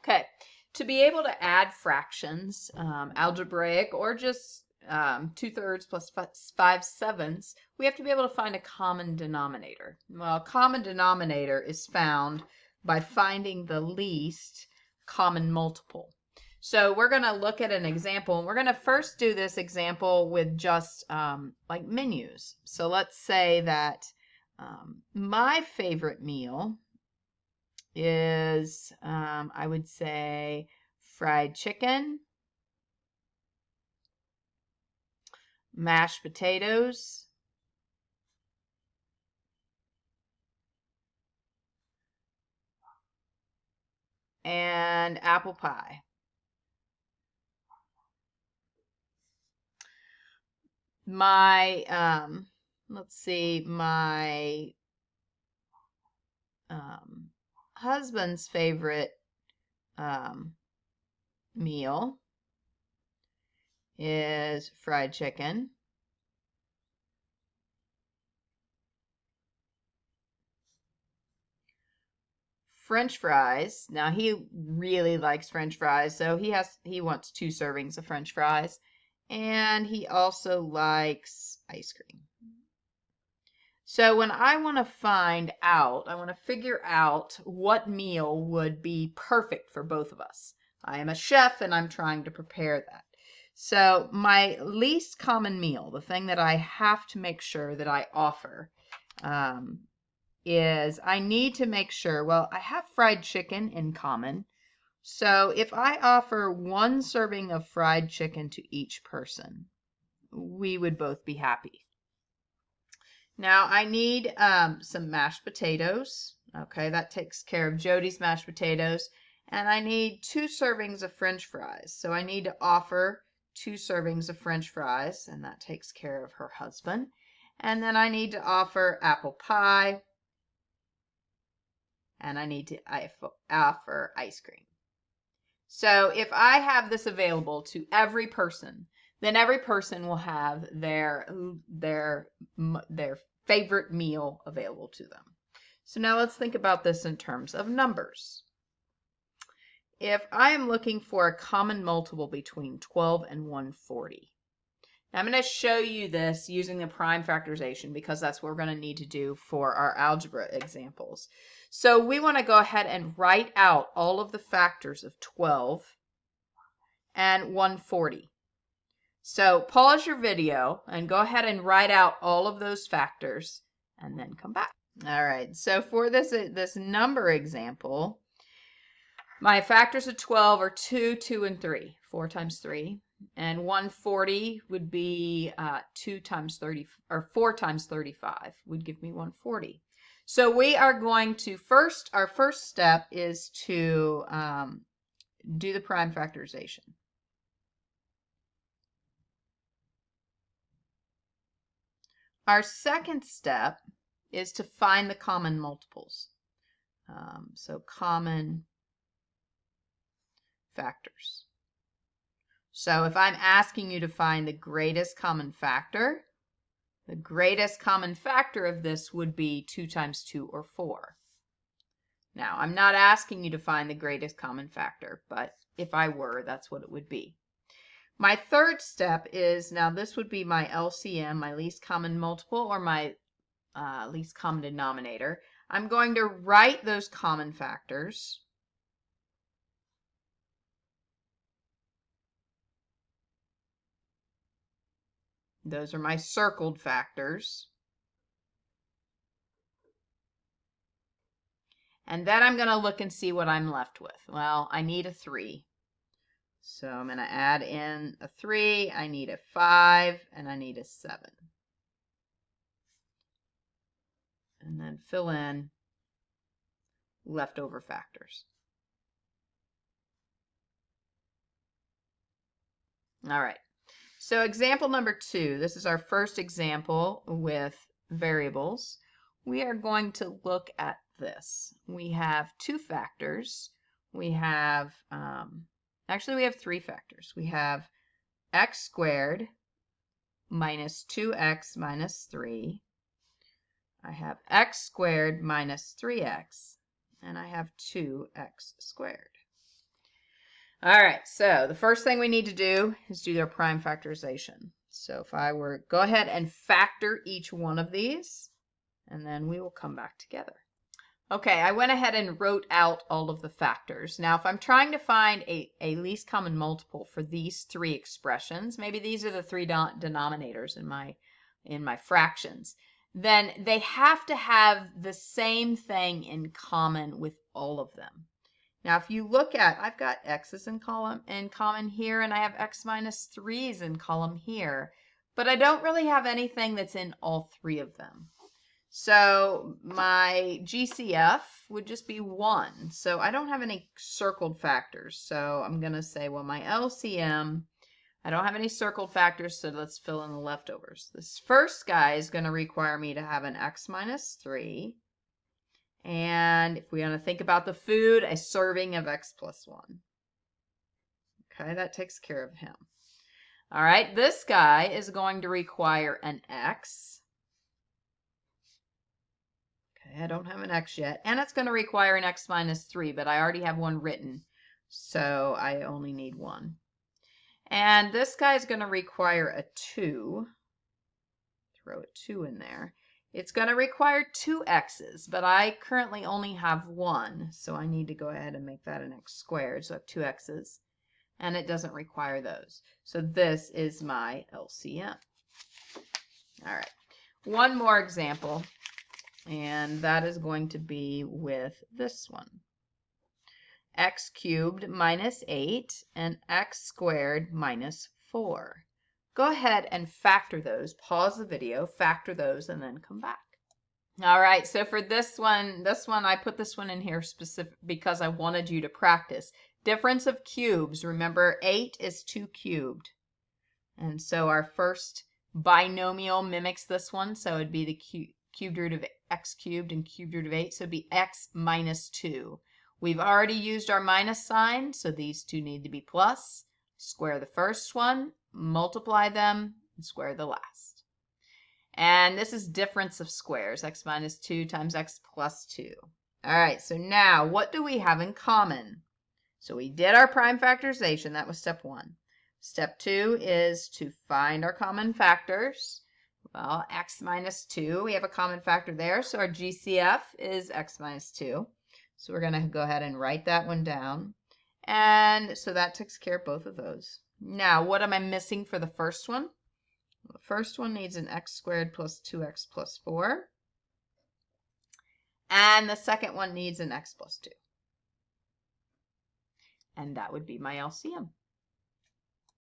Okay, to be able to add fractions, algebraic or just 2/3 plus 5/7, we have to be able to find a common denominator. Well, a common denominator is found by finding the least common multiple. So we're going to look at an example, and we're going to first do this example with just like menus. So let's say that my favorite meal is, I would say, fried chicken, mashed potatoes, and apple pie. My, let's see, my husband's favorite meal is fried chicken, French fries. Now he really likes French fries, so he wants 2 servings of French fries, and he also likes ice cream. So when I want to figure out what meal would be perfect for both of us. I am a chef and I'm trying to prepare that. So my least common meal, the thing that I have to make sure that I offer, is I need to make sure, well, I have fried chicken in common. So if I offer 1 serving of fried chicken to each person, we would both be happy. Now I need some mashed potatoes. Okay, that takes care of Jody's mashed potatoes. And I need 2 servings of French fries. So I need to offer 2 servings of French fries, and that takes care of her husband. And then I need to offer apple pie, and I need to offer ice cream. So if I have this available to every person, then every person will have their favorite meal available to them. So now let's think about this in terms of numbers. If I am looking for a common multiple between 12 and 140, now I'm going to show you this using the prime factorization because that's what we're going to need to do for our algebra examples. So we want to go ahead and write out all of the factors of 12 and 140. So pause your video and go ahead and write out all of those factors and then come back. All right, so for this number example, my factors of 12 are 2, 2, and 3. 4 times 3. And 140 would be 2 times 30, or 4 times 35 would give me 140. So we are going to our first step is to do the prime factorization. Our second step is to find the common multiples. So common factors. So if I'm asking you to find the greatest common factor, the greatest common factor of this would be 2 times 2 or 4. Now, I'm not asking you to find the greatest common factor, but if I were, that's what it would be. My third step is, now this would be my LCM, my least common multiple, or my least common denominator. I'm going to write those common factors. Those are my circled factors. And then I'm going to look and see what I'm left with. Well, I need a 3. So I'm going to add in a 3, I need a 5, and I need a 7. And then fill in leftover factors. All right. So example number 2, this is our first example with variables. We are going to look at this. We have 2 factors. We have, actually we have 3 factors. We have x squared minus 2x minus 3. I have x squared minus 3x, and I have 2x squared. All right, so the first thing we need to do is do their prime factorization. So if I were go ahead and factor each one of these, and then we will come back together. Okay, I went ahead and wrote out all of the factors. Now, if I'm trying to find a least common multiple for these three expressions, maybe these are the three denominators in my fractions, then they have to have the same thing in common with all of them. Now, if you look at, I've got x's in common here, and I have x minus 3's in column here, but I don't really have anything that's in all three of them. So my GCF would just be 1. So I don't have any circled factors. So I'm going to say, well, my LCM, I don't have any circled factors, so let's fill in the leftovers. This first guy is going to require me to have an x minus 3. And if we want to think about the food, a serving of x plus 1. Okay, that takes care of him. All right, this guy is going to require an x. Okay, I don't have an x yet. And it's going to require an x minus 3, but I already have one written, so I only need one. And this guy is going to require a 2. Throw a 2 in there. It's going to require 2 x's, but I currently only have 1, so I need to go ahead and make that an x squared. So I have 2 x's, and it doesn't require those. So this is my LCM. All right, one more example, and that is going to be with this one. X cubed minus 8 and x squared minus 4. Go ahead and factor those. Pause the video, factor those, and then come back. All right, so for this one, I put this one in here specific because I wanted you to practice. Difference of cubes. Remember, 8 is 2 cubed. And so our first binomial mimics this one, so it'd be the cubed root of x cubed and cubed root of 8, so it'd be x minus 2. We've already used our minus sign, so these two need to be plus. Square the first one, multiply them, and square the last. And this is difference of squares, x minus 2 times x plus 2. All right, so now what do we have in common? So we did our prime factorization. That was step 1. Step 2 is to find our common factors. Well, x minus 2, we have a common factor there, so our GCF is x minus 2. So we're going to go ahead and write that one down. And so that takes care of both of those. Now, what am I missing for the first one? Well, the first one needs an x squared plus 2x plus 4. And the second one needs an x plus 2. And that would be my LCM.